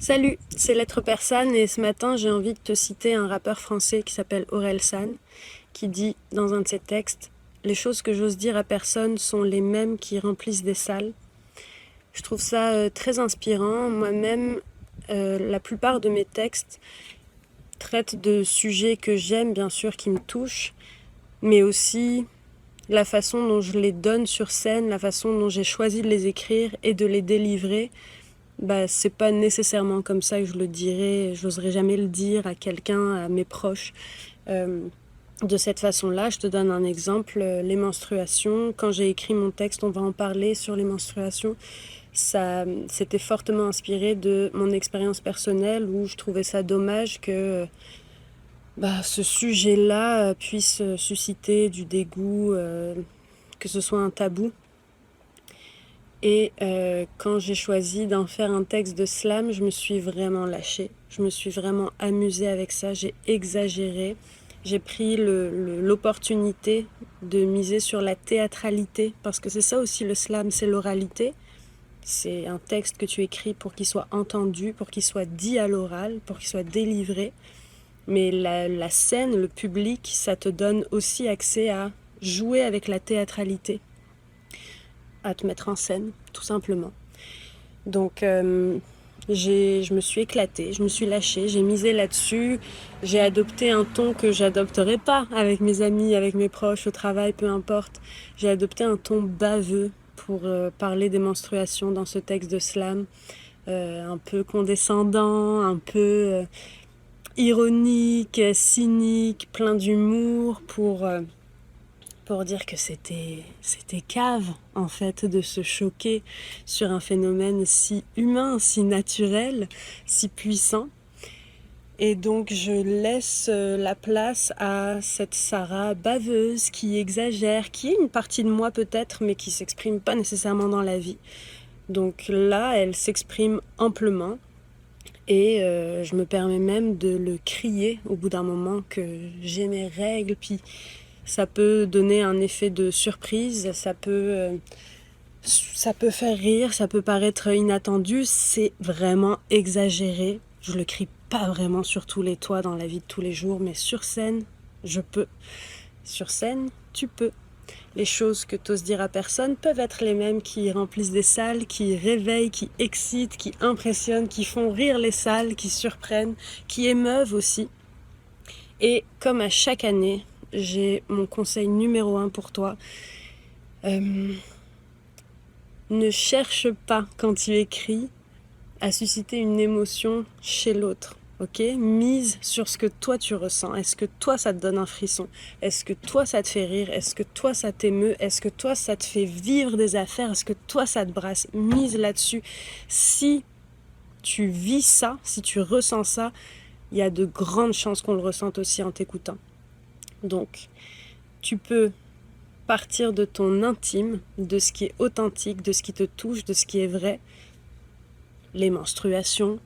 Salut, c'est Lettre Persane et ce matin j'ai envie de te citer un rappeur français qui s'appelle Orelsan qui dit dans un de ses textes: les choses que j'ose dire à personne sont les mêmes qui remplissent des salles. Je trouve ça très inspirant. Moi-même, la plupart de mes textes traitent de sujets que j'aime, bien sûr, qui me touchent, mais aussi la façon dont je les donne sur scène, la façon dont j'ai choisi de les écrire et de les délivrer. C'est pas nécessairement comme ça que je le dirais, j'oserais jamais le dire à quelqu'un, à mes proches. Euh, de cette façon-là, je te donne un exemple, les menstruations. Quand j'ai écrit mon texte, on va en parler sur les menstruations, ça c'était fortement inspiré de mon expérience personnelle où je trouvais ça dommage que ce sujet-là puisse susciter du dégoût, que ce soit un tabou. Et quand j'ai choisi d'en faire un texte de slam, je me suis vraiment lâchée. Je me suis vraiment amusée avec ça. J'ai exagéré. J'ai pris l'opportunité de miser sur la théâtralité. Parce que c'est ça aussi le slam, c'est l'oralité. C'est un texte que tu écris pour qu'il soit entendu, pour qu'il soit dit à l'oral, pour qu'il soit délivré. Mais la scène, le public, ça te donne aussi accès à jouer avec la théâtralité, à te mettre en scène, tout simplement. Donc, je me suis éclatée, je me suis lâchée, j'ai misé là-dessus. J'ai adopté un ton que j'adopterais pas avec mes amis, avec mes proches, au travail, peu importe. J'ai adopté un ton baveux pour parler des menstruations dans ce texte de slam, un peu condescendant, un peu ironique, cynique, plein d'humour pour dire que c'était cave, en fait, de se choquer sur un phénomène si humain, si naturel, si puissant. Et donc je laisse la place à cette Sarah baveuse qui exagère, qui est une partie de moi peut-être, mais qui s'exprime pas nécessairement dans la vie. Donc là, elle s'exprime amplement. Et je me permets même de le crier au bout d'un moment que j'ai mes règles, puis ça peut donner un effet de surprise, ça peut faire rire, ça peut paraître inattendu, c'est vraiment exagéré. Je le crie pas vraiment sur tous les toits dans la vie de tous les jours, mais sur scène, je peux. Sur scène, tu peux. Les choses que t'oses dire à personne peuvent être les mêmes qui remplissent des salles, qui réveillent, qui excitent, qui impressionnent, qui font rire les salles, qui surprennent, qui émeuvent aussi. Et comme à chaque année, j'ai mon conseil numéro 1 pour toi. Ne cherche pas, quand tu écris, à susciter une émotion chez l'autre. Ok, mise sur ce que toi tu ressens. Est-ce que toi ça te donne un frisson? Est-ce que toi ça te fait rire? Est-ce que toi ça t'émeut? Est-ce que toi ça te fait vivre des affaires? Est-ce que toi ça te brasse? Mise là-dessus. Si tu vis ça, si tu ressens ça, il y a de grandes chances qu'on le ressente aussi en t'écoutant. Donc, tu peux partir de ton intime, de ce qui est authentique, de ce qui te touche, de ce qui est vrai. Les menstruations,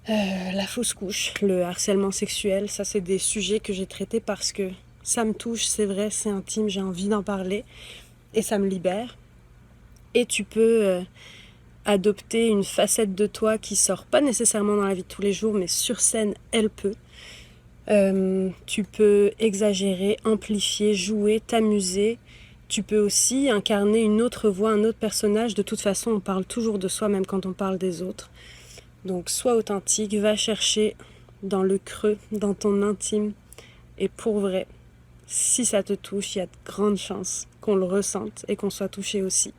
la fausse couche, le harcèlement sexuel, ça c'est des sujets que j'ai traités parce que ça me touche, c'est vrai, c'est intime, j'ai envie d'en parler et ça me libère. Et tu peux adopter une facette de toi qui sort pas nécessairement dans la vie de tous les jours, mais sur scène, elle peut. Tu peux exagérer, amplifier, jouer, t'amuser. Tu peux aussi incarner une autre voix, un autre personnage. De toute façon, on parle toujours de soi, même quand on parle des autres. Donc, sois authentique, va chercher dans le creux, dans ton intime. Et pour vrai, si ça te touche, il y a de grandes chances qu'on le ressente et qu'on soit touché aussi.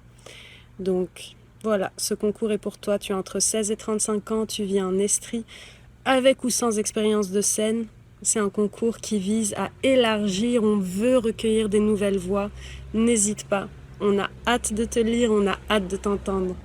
Donc, voilà, ce concours est pour toi. Tu as entre 16 et 35 ans, tu vis en Estrie, avec ou sans expérience de scène. C'est un concours qui vise à élargir, on veut recueillir des nouvelles voix. N'hésite pas, on a hâte de te lire, on a hâte de t'entendre.